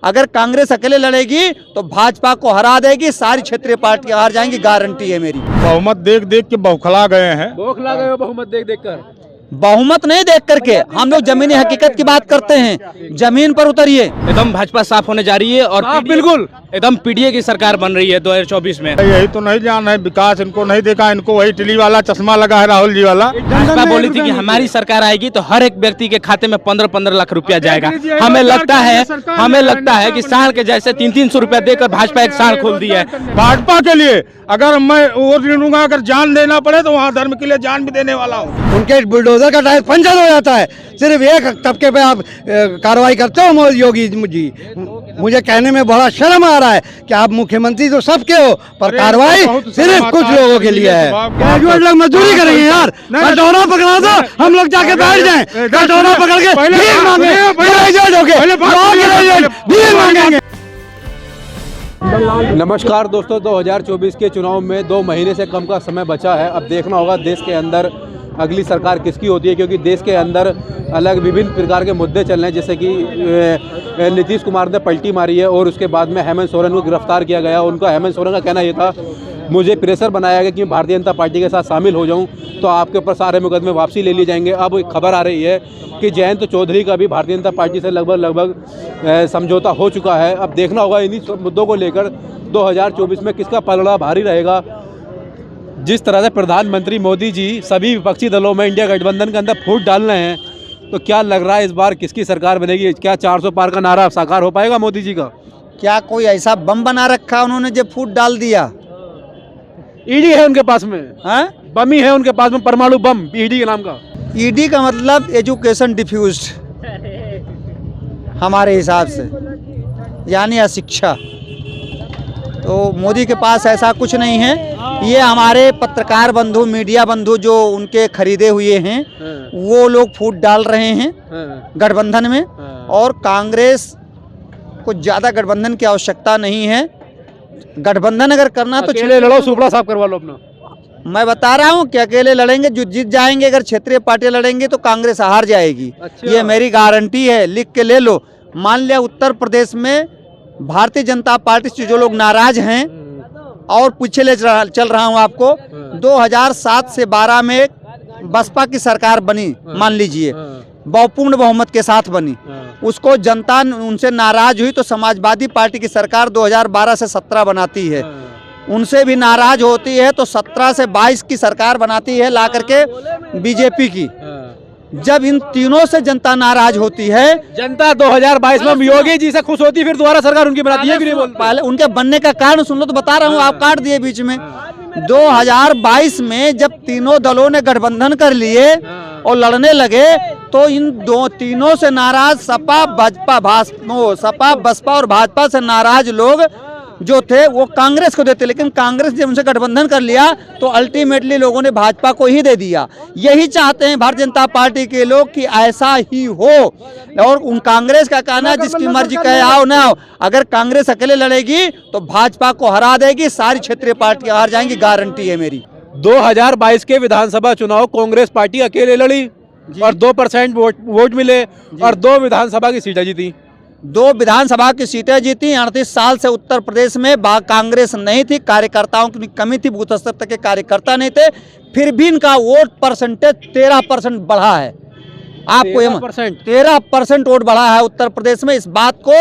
अगर कांग्रेस अकेले लड़ेगी तो भाजपा को हरा देगी, सारी क्षेत्रीय पार्टियां हार जाएंगी, गारंटी है मेरी। बहुमत देख देख के बौखला गए हैं। बौखला गए हो बहुमत देख देख कर। बहुमत नहीं देख करके, हम लोग जमीनी हकीकत की बात करते हैं, जमीन पर उतरिए। एकदम भाजपा साफ होने जा रही है और बिल्कुल एकदम पीडीए की सरकार बन रही है 2024 में। यही तो नहीं जान है, विकास इनको नहीं देखा, इनको वही टिली वाला चश्मा लगा है राहुल जी वाला। भाजपा बोली थी कि हमारी सरकार आएगी तो हर एक व्यक्ति के खाते में 15-15 लाख रुपया जाएगा। हमें लगता है कि साढ़ के जैसे 300-300 रुपया देकर भाजपा एक साढ़ खोल दिया है। भाजपा के लिए अगर मैं वोट लूंगा, अगर जान देना पड़े तो वहाँ धर्म के लिए जान भी देने वाला हूँ। उनके बुलडोजर का टायर पंचर हो जाता है, सिर्फ एक तबके पे आप कार्रवाई करते हो योगी जी। मुझे कहने में बड़ा शर्म आ रहा है कि आप मुख्यमंत्री तो सबके हो, पर कार्रवाई सिर्फ कुछ लोगों के लिए है। ग्रेजुएट लोग मजदूरी करेंगे यार, कटोरा पकड़ा दो, हम लोग जाके बैठ जाएं, कटोरा पकड़ के भीख मांगे, ग्रेजुएट होके भीख मांगेंगे। नमस्कार दोस्तों, 2024 के चुनाव में 2 महीने से कम का समय बचा है। अब देखना होगा देश के अंदर अगली सरकार किसकी होती है, क्योंकि देश के अंदर अलग विभिन्न प्रकार के मुद्दे चल रहे हैं। जैसे कि नीतीश कुमार ने पलटी मारी है और उसके बाद में हेमंत सोरेन को गिरफ्तार किया गया। उनका हेमंत सोरेन का कहना ये था, मुझे प्रेशर बनाया गया कि भारतीय जनता पार्टी के साथ शामिल हो जाऊं तो आपके ऊपर सारे मुकदमे वापसी ले लिए जाएंगे। अब एक खबर आ रही है कि जयंत चौधरी का भी भारतीय जनता पार्टी से लगभग समझौता हो चुका है। अब देखना होगा इन्हीं मुद्दों को लेकर 2024 में किसका पलड़ा भारी रहेगा। जिस तरह से प्रधानमंत्री मोदी जी सभी विपक्षी दलों में इंडिया गठबंधन के अंदर फूट डाल रहे हैं, तो क्या लग रहा है इस बार किसकी सरकार बनेगी? क्या 400 पार का नारा साकार हो पाएगा मोदी जी का? क्या कोई ऐसा बम बना रखा उन्होंने जो फूट डाल दिया? ईडी है उनके पास में, हाँ, बम ही है उनके पास में, परमाणु बम, ईडी के नाम का। ईडी का मतलब एजुकेशन डिफ्यूज्ड हमारे हिसाब से, यानी अशिक्षा। तो मोदी के पास ऐसा कुछ नहीं है। ये हमारे पत्रकार बंधु, मीडिया बंधु जो उनके खरीदे हुए हैं, वो लोग फूट डाल रहे हैं गठबंधन में। और कांग्रेस को ज़्यादा गठबंधन की आवश्यकता नहीं है। गठबंधन अगर करना तो अकेले लड़ो, सुपड़ा साफ करवा लो अपना। मैं बता रहा हूँ कि अकेले लड़ेंगे जो जीत जाएंगे, अगर क्षेत्रीय पार्टियां लड़ेंगे तो कांग्रेस हार जाएगी। ये मेरी गारंटी है, लिख के ले लो। मान लिया उत्तर प्रदेश में भारतीय जनता पार्टी से जो लोग नाराज हैं, और पीछे ले चल रहा हूँ आपको, 2007 से 12 में बसपा की सरकार बनी, मान लीजिए पूर्ण बहुमत के साथ बनी। उसको जनता उनसे नाराज हुई तो समाजवादी पार्टी की सरकार 2012 से 17 बनाती है। उनसे भी नाराज होती है तो 17 से 22 की सरकार बनाती है ला करके बीजेपी की। जब इन तीनों से जनता नाराज होती है, जनता 2022 में योगी जी से खुश होती, फिर दोबारा सरकार उनकी बनाती है कि नहीं? पहले उनके बनने का कारण सुन लो तो बता रहा हूँ, आप काट दिए बीच में। 2022 में जब तीनों दलों ने गठबंधन कर लिए और लड़ने लगे तो इन तीनों से नाराज सपा बसपा और भाजपा से नाराज लोग जो थे वो कांग्रेस को देते, लेकिन कांग्रेस जब उनसे गठबंधन कर लिया तो अल्टीमेटली लोगों ने भाजपा को ही दे दिया। यही चाहते हैं भारतीय जनता पार्टी के लोग कि ऐसा ही हो। और उन कांग्रेस का कहना जिसकी मर्जी कहे आओ ना आओ, अगर कांग्रेस अकेले लड़ेगी तो भाजपा को हरा देगी, सारी क्षेत्रीय पार्टियां हार जाएंगी, गारंटी है मेरी। 2022 के विधानसभा चुनाव कांग्रेस पार्टी अकेले लड़ी और 2% वोट मिले और 2 विधानसभा की सीटें जीती। 2 विधानसभा की सीटें जीती। 38 साल से उत्तर प्रदेश में कांग्रेस नहीं थी, कार्यकर्ताओं की कमी थी, बूथ स्तर तक के कार्यकर्ता नहीं थे, फिर भी इनका वोट परसेंटेज 13% बढ़ा है। आपको 13% वोट बढ़ा है उत्तर प्रदेश में। इस बात को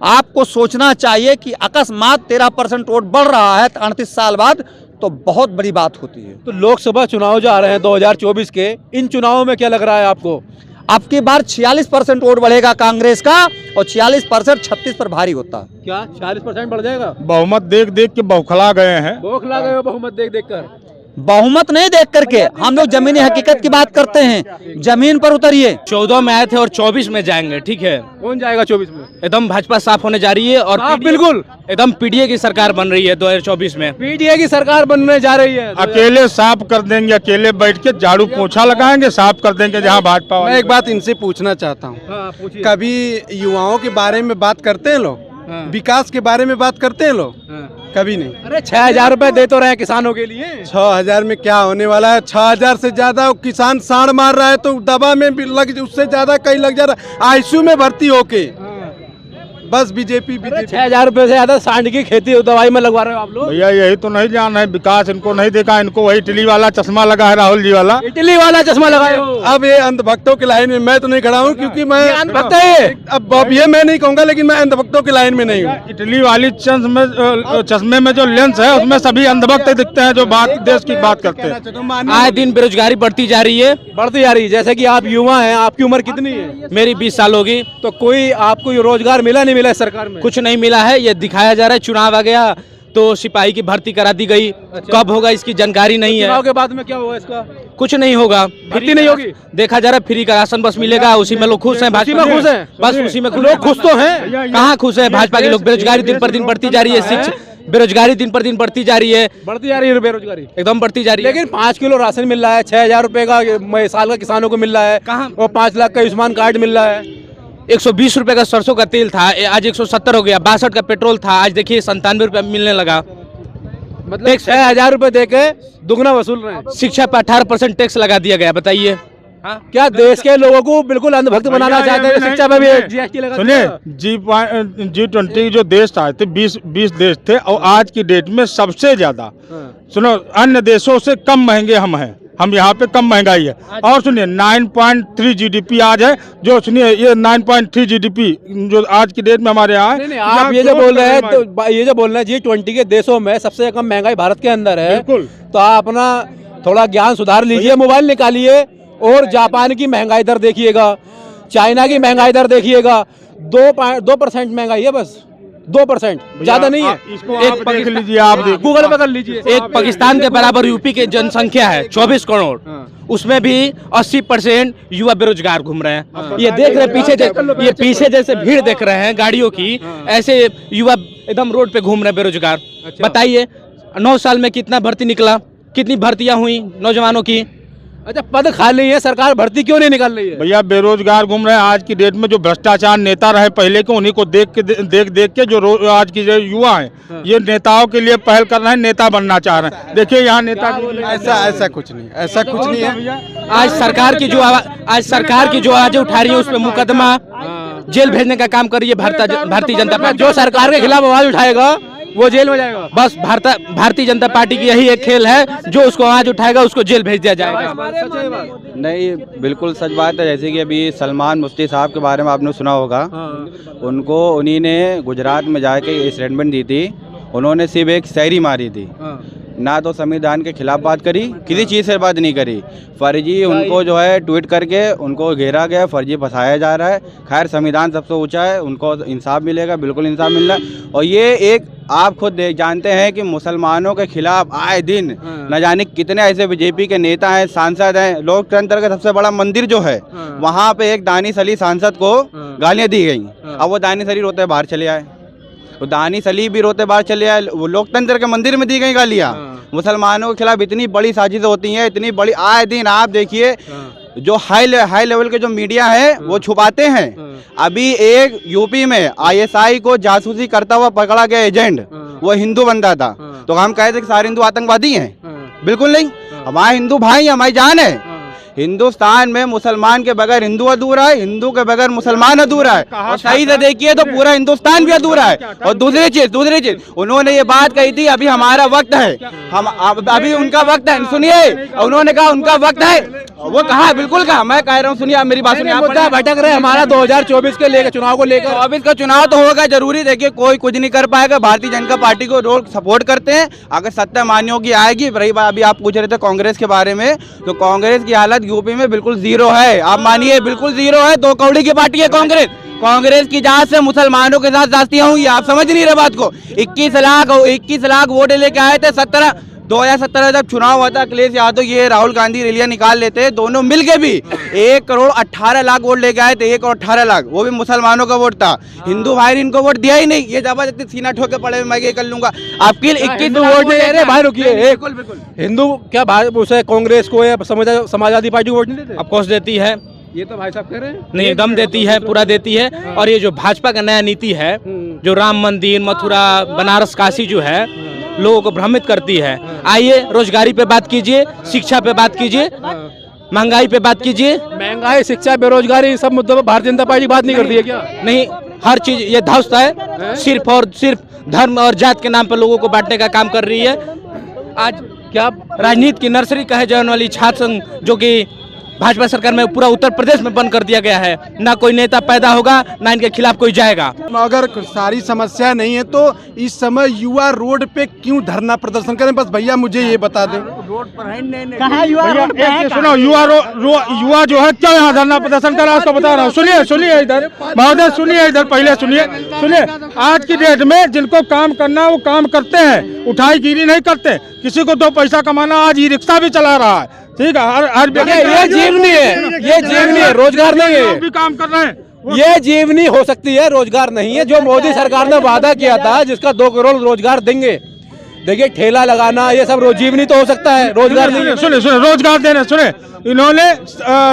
आपको सोचना चाहिए कि अकस्मात 13% वोट बढ़ रहा है 38 साल बाद, तो बहुत बड़ी बात होती है। तो लोकसभा चुनाव जो आ रहे हैं 2024 के, इन चुनावों में क्या लग रहा है आपको? अब की बार 46% वोट बढ़ेगा कांग्रेस का और 46% 36 पर भारी होता है। क्या 46% बढ़ जाएगा? बहुमत देख देख के बौखला गए हैं। बौखला गए हो बहुमत देख देख कर। बहुमत नहीं देख करके, हम लोग जमीनी हकीकत की बात करते हैं, जमीन पर उतरिए। 14 में आए थे और 24 में जाएंगे, ठीक है? कौन जाएगा 24 में? एकदम भाजपा साफ होने जा रही है और बिल्कुल एकदम पीडीए की सरकार बन रही है 2024 में। पीडीए की सरकार बनने जा रही है। अकेले साफ कर देंगे, अकेले बैठ के झाड़ू पोछा लगाएंगे, साफ कर देंगे जहाँ भाजपा। मैं एक बात इनसे पूछना चाहता हूँ, कभी युवाओं के बारे में बात करते हैं लोग? विकास के बारे में बात करते हैं लोग? कभी नहीं। अरे 6000 रुपए दे तो रहे हैं किसानों के लिए। 6000 में क्या होने वाला है? 6000 से ज्यादा किसान साड़ मार रहा है तो दवा में भी लग, उससे ज्यादा कहीं लग जा रहा है, आईसीयू में भर्ती होके। बस बीजेपी 6,000 रुपए से ज्यादा सांड की खेती दवाई में लगवा रहे हो आप लोग। भैया यही तो नहीं जान है, विकास इनको नहीं देखा, इनको वही इटली वाला चश्मा लगा है, राहुल जी वाला। इटली वाला चश्मा लगाए हो। अब ये अंधभक्तों की लाइन में मैं तो नहीं खड़ा हूँ, क्योंकि मैं अंधभक्त है ये। अब ये मैं नहीं कहूँगा, लेकिन मैं अंधभक्तों की लाइन में नहीं हूँ। इटली वाली चश्मे में जो लेंस है उसमें सभी अंधभक्त दिखते हैं जो देश की बात करते हैं। आए दिन बेरोजगारी बढ़ती जा रही है। बढ़ती जा रही है। जैसे कि आप युवा हैं, आपकी उम्र कितनी है? मेरी 20 साल होगी। तो कोई आपको ये रोजगार मिला नहीं मिला इस सरकार में? कुछ नहीं मिला है। ये दिखाया जा रहा है चुनाव आ गया तो सिपाही की भर्ती करा दी गई। कब होगा इसकी जानकारी नहीं है। चुनाव के बाद में क्या होगा इसका? कुछ नहीं होगा, भर्ती नहीं होगी। देखा जा रहा है फ्री का राशन बस मिलेगा, उसी में लोग खुश हैं। भाजपा खुश हैं, बस उसी में लोग खुश तो हैं। कहाँ खुश है भाजपा के लोग? बेरोजगारी दिन पर दिन बढ़ती जा रही है। बेरोजगारी दिन पर दिन बढ़ती जा रही है। बढ़ती जा रही है बेरोजगारी, एकदम बढ़ती जा रही है। लेकिन 5 किलो राशन मिल रहा है, 6,000 रुपए का साल का किसानों को मिल रहा है। कहाँ? और 5 लाख का आयुष्मान कार्ड मिल रहा है। 120 रुपए का सरसों का तेल था, आज 170 हो गया। 62 का पेट्रोल था, आज देखिए 97 रुपए मिलने लगा। मतलब 6,000 रुपए दे के दुगना वसूल रहे हैं। शिक्षा पर 18% टैक्स लगा दिया गया। बताइए क्या देश के लोगों को बिल्कुल अंधभक्त बनाना चाहते हैं? शिक्षा में भी GST लगा सुनिए, G20 जो देश आए थे 20 देश थे, और आज की डेट में सबसे ज्यादा सुनो अन्य देशों से कम महंगे हम यहाँ पे कम महंगाई है। और सुनिए 9.3 GDP आज है, जो सुनिए ये 9.3 GDP जो आज की डेट में हमारे यहाँ है। नहीं, आप ये जो बोल रहे हैं तो ये जो बोल रहे हैं G20 के देशों में सबसे कम महंगाई भारत के अंदर है। तो आप अपना थोड़ा ज्ञान सुधार लीजिए, मोबाइल निकालिए और जापान की महंगाई दर देखिएगा, चाइना की महंगाई दर देखिएगा। 2% महंगाई है, बस 2%, ज्यादा नहीं है। इसको आप देख लीजिए, आप गूगल पे कर लीजिए। एक पाकिस्तान के बराबर यूपी की जनसंख्या है 24 करोड़, उसमें भी 80% युवा बेरोजगार घूम रहे हैं। ये देख रहे हैं ये पीछे जैसे भीड़ देख रहे हैं गाड़ियों की, ऐसे युवा एकदम रोड पे घूम रहे हैं बेरोजगार। बताइए 9 साल में कितना भर्ती निकला, कितनी भर्तियां हुई नौजवानों की? अच्छा, पद खाली है, सरकार भर्ती क्यों नहीं निकाल रही है? भैया बेरोजगार घूम रहे हैं। आज की डेट में जो भ्रष्टाचार नेता रहे पहले के, उन्हीं को देख के जो आज की जो युवा हैं ये नेताओं के लिए पहल कर रहे हैं, नेता बनना चाह रहे हैं। देखिए यहाँ नेता ऐसा कुछ नहीं, ऐसा कुछ नहीं है। आज सरकार की जो आवाजें उठा रही है उस पर मुकदमा, जेल भेजने का काम कर रही है भारतीय जनता पार्टी। जो सरकार के खिलाफ आवाज उठाएगा वो जेल में जाएगा। बस भारतीय जनता पार्टी की यही एक खेल है, जो उसको आवाज उठाएगा उसको जेल भेज दिया जाएगा। नहीं, बिल्कुल सच बात है। जैसे कि अभी सलमान मुफ्ती साहब के बारे में आपने सुना होगा, उनको उन्हीं ने गुजरात में जाके स्टेटमेंट दी थी। उन्होंने सिर्फ एक शायरी मारी थी, ना तो संविधान के खिलाफ बात करी, किसी चीज़ से बात नहीं करी। फर्जी उनको जो है ट्वीट करके उनको घेरा गया, फर्जी फंसाया जा रहा है। खैर संविधान सबसे ऊंचा है, उनको इंसाफ मिलेगा, बिल्कुल इंसाफ मिल रहा है। और ये एक आप खुद जानते हैं कि मुसलमानों के खिलाफ आए दिन न जाने कितने ऐसे बीजेपी के नेता हैं, सांसद हैं। लोकतंत्र का सबसे बड़ा मंदिर जो है वहाँ पे एक दानिश अली सांसद को गालियाँ दी गई। अब वो दानिश अली रोते बाहर चले आए, वो दानिश अली भी रोते बाहर चले आए। वो लोकतंत्र के मंदिर में दी गई गालियाँ। मुसलमानों के खिलाफ इतनी बड़ी साजिशें होती हैं, इतनी बड़ी आए दिन। आप देखिए जो हाई लेवल के जो मीडिया है वो छुपाते हैं। अभी एक यूपी में ISI को जासूसी करता हुआ पकड़ा गया एजेंट, वो हिंदू बंदा था। तो हम कहते हैं कि सारे हिंदू आतंकवादी हैं? बिल्कुल नहीं, हमारे हिंदू भाई हमारी जान है। हिंदुस्तान में मुसलमान के बगैर हिंदू अधूरा है, हिंदू के बगैर मुसलमान अधूरा है। और सही से देखिए तो पूरा हिंदुस्तान भी अधूरा है। और दूसरी चीज उन्होंने ये बात कही थी, अभी हमारा वक्त है, हम अभी उनका वक्त है। सुनिए, उन्होंने कहा उनका वक्त है, वो कहा, बिल्कुल कहा। मैं कह रहा हूँ, सुनिए मेरी बात सुनिए। मुद्दा भटक रहे हमारा 2024 के लेकर, चुनाव को लेकर। 24 का चुनाव तो होगा जरूरी। देखिए कोई कुछ नहीं कर पाएगा। भारतीय जनता पार्टी को रोल सपोर्ट करते हैं। अगर सत्ता मान्यों की आएगी। रही बात अभी आप पूछ रहे थे कांग्रेस के बारे में, तो कांग्रेस की हालत यूपी में बिल्कुल जीरो है। आप मानिए बिल्कुल जीरो है। 2 कौड़ी की पार्टी है कांग्रेस। कांग्रेस की जांच से मुसलमानों के साथ जास्तियां हुई। आप समझ नहीं रहे बात को। 21 लाख वोट लेके आए थे। 2017 जब चुनाव हुआ था, अखिलेश यादव ये राहुल गांधी रैलियां निकाल लेते, दोनों मिलके भी 1 करोड़ 18 लाख वोट लेके आए थे। 1 करोड़ 18 लाख, वो भी मुसलमानों का वोट था। हिंदू भाई ने इनको वोट दिया ही नहीं। ये जबरदस्ती सीना ठोक के पड़े, मैं ये कर लूंगा। आपके 21 वोट नहीं दे रहे भाई, रुकिए। हिंदू क्या उसे कांग्रेस को या समाजवादी पार्टी को वोट नहीं देते? ऑफकोर्स देती है। ये तो भाई साहब कह रहे हैं। नहीं, एकदम देती है, पूरा देती है। और ये जो भाजपा का नया नीति है, जो राम मंदिर, मथुरा, बनारस, काशी जो है, लोगों को भ्रमित करती है। आइए रोजगारी पे बात कीजिए, शिक्षा पे बात कीजिए, महंगाई पे बात कीजिए। महंगाई, शिक्षा, बेरोजगारी सब मुद्दों पर भारतीय जनता पार्टी बात नहीं करती है क्या? नहीं, हर चीज ये ध्वस्त है, सिर्फ और सिर्फ धर्म और जात के नाम पर लोगों को बांटने का काम कर रही है। आज क्या राजनीति की नर्सरी कहे जाने वाली छात्र संघ, जो कि भाजपा सरकार में पूरा उत्तर प्रदेश में बंद कर दिया गया है, ना कोई नेता पैदा होगा, ना इनके खिलाफ कोई जाएगा। अगर सारी समस्या नहीं है तो इस समय युवा रोड पे क्यों धरना प्रदर्शन करें? बस भैया मुझे ये बता दें। सुनो, युवा जो है क्या यहाँ धरना प्रदर्शन कर रहा है, उसको बता रहा हूँ। सुनिए इधर महोदय, सुनिए इधर, पहले सुनिए। आज की डेट में जिनको काम करना है वो काम करते हैं, उठाई गिरी नहीं करते। किसी को 2 पैसा कमाना, आज ई रिक्शा भी चला रहा है, ठीक है, हर ये जीवनी है, ये जीवनी है, रोजगार नहीं है। भी काम कर रहे हैं, ये जीवनी हो सकती है, रोजगार नहीं है। जो मोदी सरकार ने वादा किया था, जिसका 2 करोड़ रोजगार देंगे, देखिए ठेला लगाना ये सब जीवनी तो हो सकता है, रोजगार नहीं है। सुने रोजगार देने, सुने इन्होंने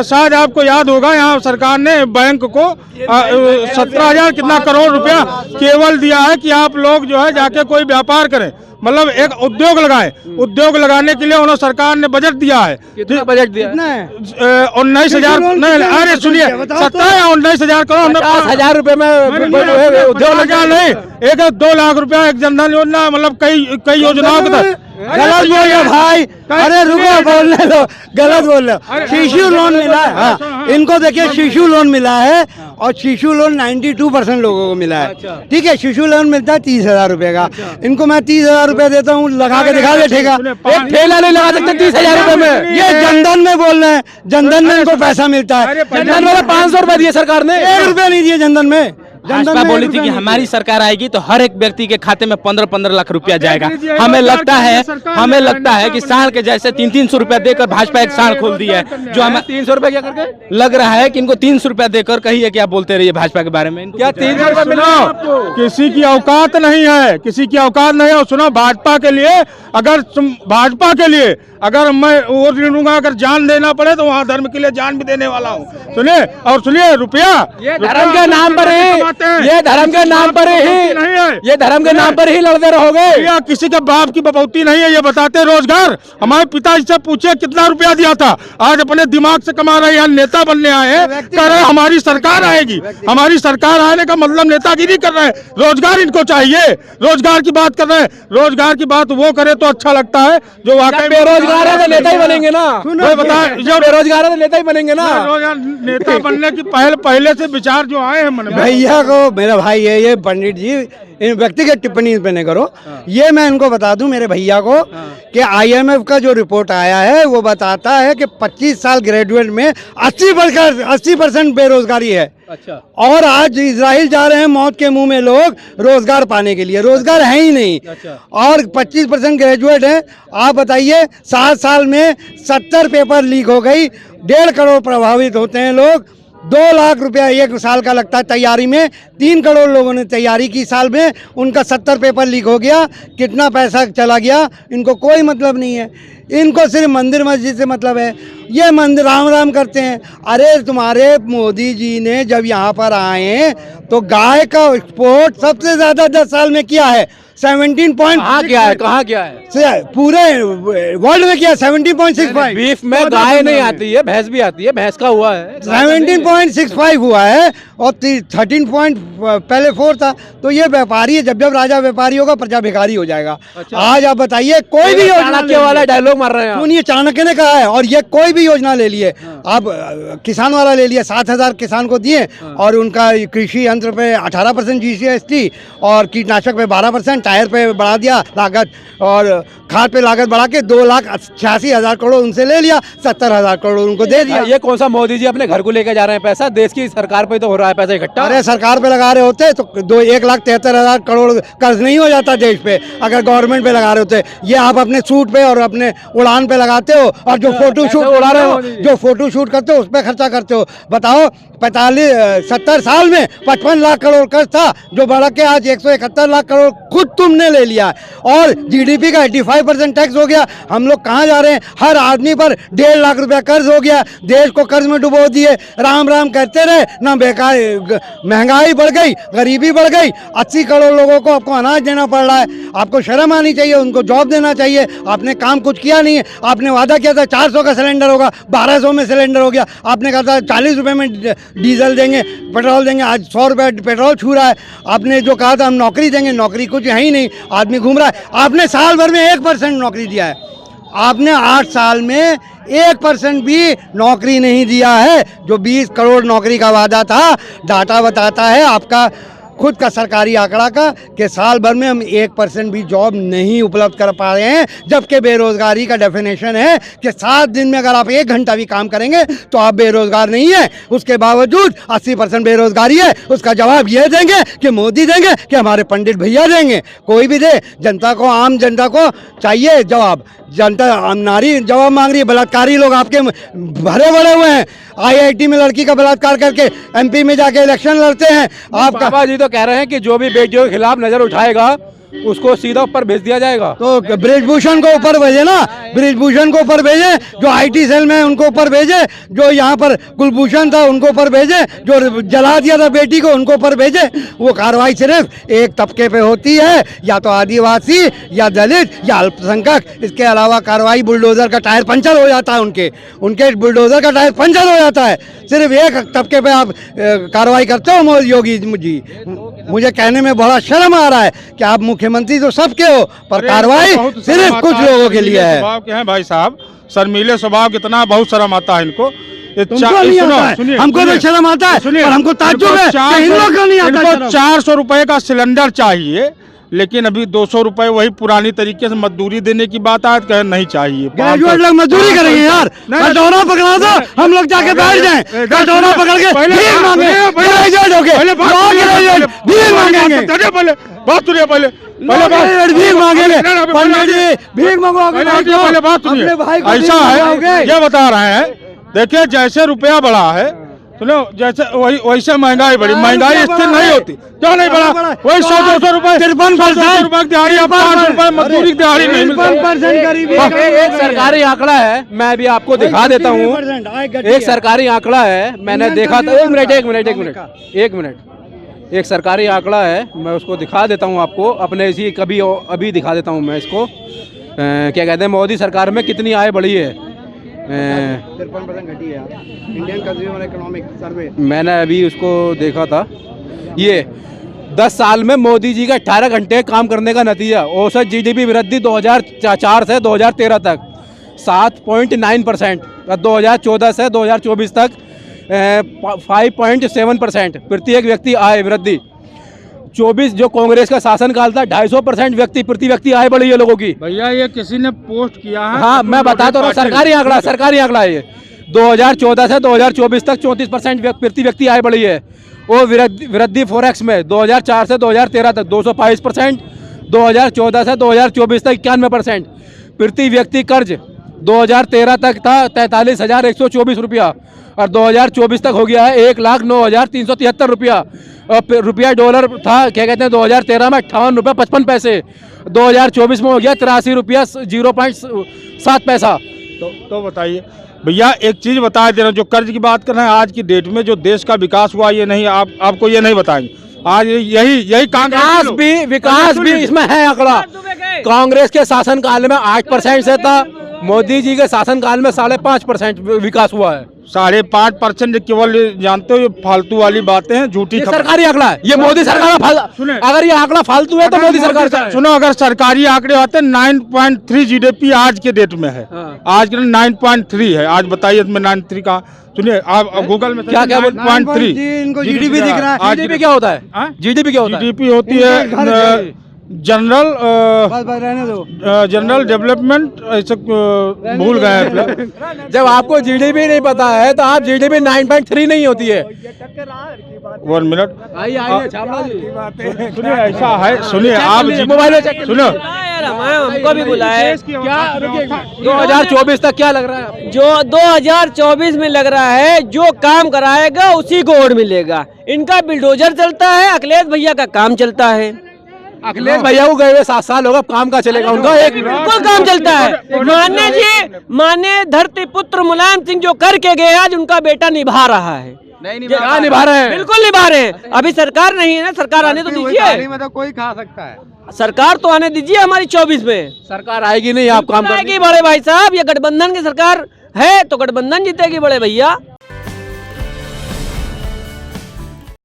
शायद आपको याद होगा, यहाँ सरकार ने बैंक को 17,000 कितना करोड़ रुपया केवल दिया है कि आप लोग जो है जाके कोई व्यापार करें, मतलब एक उद्योग लगाएं। उद्योग लगाने के लिए उन्होंने सरकार ने बजट दिया है। कितना बजट दिया? 19,000 नहीं, अरे सुनिए, 17 या 19,000 करोड़, 50,000 रुपए में उद्योग लगा नहीं, 2 लाख रुपया एक जनधन योजना, मतलब कई योजनाओं के तहत। गलत बोल रहे भाई, अरे रुको, बोलने दो, गलत बोल रहे। शिशु लोन मिला है, हाँ, इनको देखिए शिशु लोन मिला है, और शिशु लोन 92% लोगों को मिला है, ठीक है। शिशु लोन मिलता है 30,000 रुपए का, इनको मैं 30,000 रुपए देता हूँ, लगा के दिखा दे, ठीक है। एक ठेला नहीं लगा सकते 30,000 रुपए में। ये जनधन में बोल रहे हैं, जनधन में इनको पैसा मिलता है। जनधन में 500 रुपए दिए सरकार ने, 1 रुपया नहीं दिए जनधन में। भाजपा बोली थी कि हमारी सरकार आएगी तो हर एक व्यक्ति के खाते में 15-15 लाख रुपया जाएगा। हमें लगता है कि सांड के जैसे 300-300 रुपया देकर भाजपा एक सांड खोल दी है। जो हमें 300 रुपए क्या करके लग रहा है कि इनको 300 रुपया देकर, कहिए क्या बोलते रहिए भाजपा के बारे में, क्या 300 रुपए मिला आपको? किसी की औकात नहीं है, किसी की औकात नहीं है। और सुनो, भाजपा के लिए अगर मैं वो लूंगा, अगर जान देना पड़े तो वहाँ धर्म के लिए जान भी देने वाला हूँ। सुनिए, और सुनिए, रुपया ये धर्म के नाम पर ही, ये धर्म के नाम पर ही नहीं है, ये धर्म के नाम पर ही लड़ते रहोगे। या किसी के बाप की बपौती नहीं है, ये बताते। रोजगार हमारे पिताजी से पूछे कितना रुपया दिया था, आज अपने दिमाग से कमा रहे हैं, नेता बनने आए हैं, कह रहे हमारी सरकार आएगी। हमारी सरकार आने का मतलब नेतागिरी कर रहे हैं। रोजगार इनको चाहिए, रोजगार की बात कर रहे हैं। रोजगार की बात वो करे तो अच्छा लगता है जो वाकई बेरोजगार है तो नेता ही बनेंगे ना। बताए, जो बेरोजगार है तो नेता ही बनेंगे ना। नेता बनने की पहले से विचार जो आए हैं मन में। भैया को, मेरा भाई है ये पंडित जी, इन व्यक्तिगत टिप्पणी पे नहीं करो। ये मैं इनको बता दूं मेरे भैया को कि IMF का जो रिपोर्ट आया है वो बताता है कि 25 साल ग्रेजुएट में 80% बेरोजगारी है। अच्छा। और आज इजराइल जा रहे हैं मौत के मुंह में लोग रोजगार पाने के लिए, रोजगार है ही नहीं। अच्छा। और 25% ग्रेजुएट हैं। आप बताइए, 7 साल में 70 पेपर लीक हो गई, 1.5 करोड़ प्रभावित होते हैं लोग। 2 लाख रुपया 1 साल का लगता है तैयारी में। 3 करोड़ लोगों ने तैयारी की साल में, उनका 70 पेपर लीक हो गया। कितना पैसा चला गया, इनको कोई मतलब नहीं है। इनको सिर्फ मंदिर मस्जिद से मतलब है। ये मंदिर राम राम करते हैं। अरे तुम्हारे मोदी जी ने जब यहाँ पर आए तो गाय का एक्सपोर्ट सबसे ज़्यादा 10 साल में किया है। 17 पॉइंट कहाँ क्या है पूरे वर्ल्ड में किया 17.65। बीफ में गाय नहीं आती है, भैंस भी आती है, भैंस का हुआ है 17.65 हुआ है, और 13 पॉइंट पहले 4 था। तो ये व्यापारी है, जब राजा व्यापारी होगा प्रजा भिखारी हो जाएगा। अच्छा। आज आप बताइए, कोई भी चाणक्य वाला डायलॉग मार रहे हैं। सुनिए, चाणक्य ने कहा है, और ये कोई भी योजना ले लिए आप, किसान वाला ले लिया, 7,000 किसान को दिए, और उनका कृषि यंत्र पे 18% GST, और कीटनाशक पे 12%, टायर पे बढ़ा दिया लागत, और खाद पे लागत बढ़ा के 2,86,000 करोड़ उनसे ले लिया, 70,000 करोड़ उनको दे दिया। ये कौन सा मोदी जी अपने घर को लेके जा रहे हैं पैसा? देश की सरकार पे तो हो रहा है पैसा इकट्ठा। अरे सरकार पे लगा रहे होते तो 1,73,000 करोड़ कर्ज नहीं हो जाता देश पे, अगर गवर्नमेंट पे लगा रहे होते। ये आप अपने सूट पे और अपने उड़ान पे लगाते हो, और जो फोटो शूट उड़ा रहे हो, जो फोटो शूट करते हो उस पर खर्चा करते हो। बताओ, 70 साल में 55 लाख करोड़ कर्ज था, जो बढ़ के आज 171 लाख करोड़ खुद तुमने ले लिया, और GDP का 85% टैक्स हो गया। हम लोग कहाँ जा रहे हैं? हर आदमी पर 1.5 लाख रुपया कर्ज हो गया, देश को कर्ज में डुबो दिए। राम राम कहते रहे ना, बेकार महंगाई बढ़ गई, गरीबी बढ़ गई। 80 करोड़ लोगों को आपको अनाज देना पड़ रहा है। आपको शर्म आनी चाहिए, उनको जॉब देना चाहिए। आपने काम कुछ किया दिया नहीं है। आपने वादा किया था 400 का सिलेंडर होगा, 1200 में सिलेंडर हो गया। आपने कहा था 40 रुपये में डीजल देंगे, पेट्रोल देंगे, आज 100 रुपये पेट्रोल छू रहा है। आपने जो कहा था हम नौकरी देंगे, नौकरी कुछ है ही नहीं, आदमी घूम रहा है। आपने साल भर में 1% नौकरी दिया है। आपने 8 साल में 1% भी नौकरी नहीं दिया है। जो 20 करोड़ नौकरी का वादा था, डाटा बताता है आपका खुद का सरकारी आंकड़ा का कि साल भर में हम 1% भी जॉब नहीं उपलब्ध कर पा रहे हैं। जबकि बेरोजगारी का डेफिनेशन है कि 7 दिन में अगर आप 1 घंटा भी काम करेंगे तो आप बेरोजगार नहीं है। उसके बावजूद 80% बेरोजगारी है। उसका जवाब ये देंगे कि मोदी देंगे कि हमारे पंडित भैया देंगे, कोई भी दे। जनता को, आम जनता को चाहिए जवाब। जनता, आम नारी जवाब मांग रही है। बलात्कारी लोग आपके भरे भरे हुए हैं। IIT में लड़की का बलात्कार करके MP में जाके इलेक्शन लड़ते हैं। आप बाबा जी तो कह रहे हैं कि जो भी बेटियों के खिलाफ नजर उठाएगा उसको सीधा ऊपर भेज दिया जाएगा। तो बृजभूषण को ऊपर भेजे ना, बृजभूषण को ऊपर भेजे, जो IT सेल में उनको ऊपर भेजे, जो यहाँ पर कुलभूषण था उनको ऊपर भेजे, जो जला दिया था बेटी को उनको ऊपर भेजे। वो कार्रवाई सिर्फ एक तबके पे होती है, या तो आदिवासी या दलित या अल्पसंख्यक। इसके अलावा कार्रवाई बुलडोजर का टायर पंचर हो जाता है, उनके बुलडोजर का टायर पंचर हो जाता है। सिर्फ एक तबके पे आप कार्रवाई करते हो योगी जी। मुझे कहने में बड़ा शर्म आ रहा है कि आप मुख्यमंत्री तो सबके हो, पर कार्रवाई सिर्फ कुछ लोगों के लिए है। स्वभाव के हैं भाई साहब, शर्मीले स्वभाव, कितना बहुत शर्म आता है इनको। तुमको नहीं आता है, हमको तो शर्म आता है, पर हमको ताज्जुब है कि इन लोगों को नहीं आता शर्म। 400 रुपए का सिलेंडर चाहिए, लेकिन अभी 200 रुपए वही पुरानी तरीके से मजदूरी देने की बात आए, कहे नहीं चाहिए। ग्रेजुएट लोग मजदूरी करेंगे यार, कटोरा पकड़ा दो, हम लोग जाके बैठ जाएं, कटोरा पकड़ के भीख मांगे, ग्रेजुएट हो गए, भीख मांगेंगे, बात सुनिए पहले भीख मांगेंगे, पंडित जी भीख मंगवाओ, पहले बात सुनिए। ऐसा है, ये बता रहे हैं, देखिए जैसे रुपया बढ़ा है, सुनो, जैसे वैसे महंगाई बढ़ी। महंगाई स्थिर नहीं होती, क्यों नहीं बढ़ा? वही 100-200 रुपए, 53% रुपए दिहाड़ी, 5 रुपए मजदूरी दिहाड़ी नहीं मिलती। एक सरकारी आंकड़ा है, मैं अभी आपको दिखा देता हूँ। एक सरकारी आंकड़ा है, मैंने देखा था। एक मिनट, एक सरकारी आंकड़ा है, मैं उसको दिखा देता हूँ आपको अपने इसी अभी दिखा देता हूँ मैं इसको। क्या कहते हैं, मोदी सरकार में कितनी आय बढ़ी है। 53% घटी है इंडियन कंज्यूमर इकोनॉमिक सर्वे। मैंने अभी उसको देखा था। ये 10 साल में मोदी जी का 18 घंटे काम करने का नतीजा, औसत GDP वृद्धि 2004 से 2013 तक 7.9%, 2014 से 2024 तक 5.7%। प्रत्येक व्यक्ति आय वृद्धि। 24 जो कांग्रेस का शासनकाल था, 250% प्रति व्यक्ति आय बढ़ी है लोगों की। भैया ये किसी ने पोस्ट किया है। हाँ, मैं बताता हूँ, सरकारी आंकड़ा है ये। 2014 से 2024 तक 34% प्रति व्यक्ति आय बढ़ी है। वो वृद्धि फॉरेक्स में 2004 से 2013 तक 222%, 2014 से 2024 तक 91%। प्रति व्यक्ति कर्ज 2013 तक था 43,124 रुपया और 2024 तक हो गया है 1,09,373 रुपया। और रुपया डॉलर था, क्या कहते हैं, 2013 में 58 रुपये 55 पैसे, 2024 में हो गया 83 रुपया 0.7 पैसा। तो बताइए भैया, एक चीज बता देना, जो कर्ज की बात कर रहे हैं, आज की डेट में जो देश का विकास हुआ, ये नहीं आपको ये नहीं बताएंगे। आज यही विकास भी इसमें है आंकड़ा। कांग्रेस के शासनकाल में 8% से था, मोदी जी के शासनकाल में 5.5% विकास हुआ है। 5.5% केवल जानते हो, ये फालतू वाली बातें हैं, झूठी सरकारी आंकड़ा है। ये मोदी सरकार का, अगर ये आंकड़ा फालतू है तो मोदी सरकार का। सुनो, अगर सरकारी आंकड़े आते हैं 9.3 GDP आज के डेट में है। आज के 9.3 है। आज बताइए इसमें 9.3 का, सुनिए आप गूगल में क्या 9.3 इनको GDP दिख रहा है। GDP क्या होता है? GDP क्या होता है? GDP होती है जनरल डेवलपमेंट, ऐसे भूल गए हैं। जब आपको GDP नहीं पता है तो आप GDP 9.3 नहीं होती है। 1 मिनट, सुनिए ऐसा है, सुनिए आप मोबाइल में चेक सुनो, हमको भी बुलाए। क्या 2024 तक क्या लग रहा है? जो 2024 में लग रहा है, जो काम कराएगा उसी को वोट मिलेगा। इनका बिल्डोजर चलता है, अखिलेश भैया का काम चलता है। अखिलेश भैया को गए हुए 7 साल होगा, काम का चलेगा उनका? एक बिल्कुल काम चलता है। मान्य धरती पुत्र मुलायम सिंह जो करके गए, आज उनका बेटा निभा रहा है। हाँ, निभा रहे हैं। बिल्कुल निभा रहे हैं। अभी सरकार नहीं है ना, सरकार आने तो दीजिए, में तो कोई खा सकता है। सरकार तो आने दीजिए हमारी 24 में। सरकार आएगी नहीं, आप काम आएगी बड़े भाई साहब, ये गठबंधन की सरकार है तो गठबंधन जीतेगी बड़े भैया।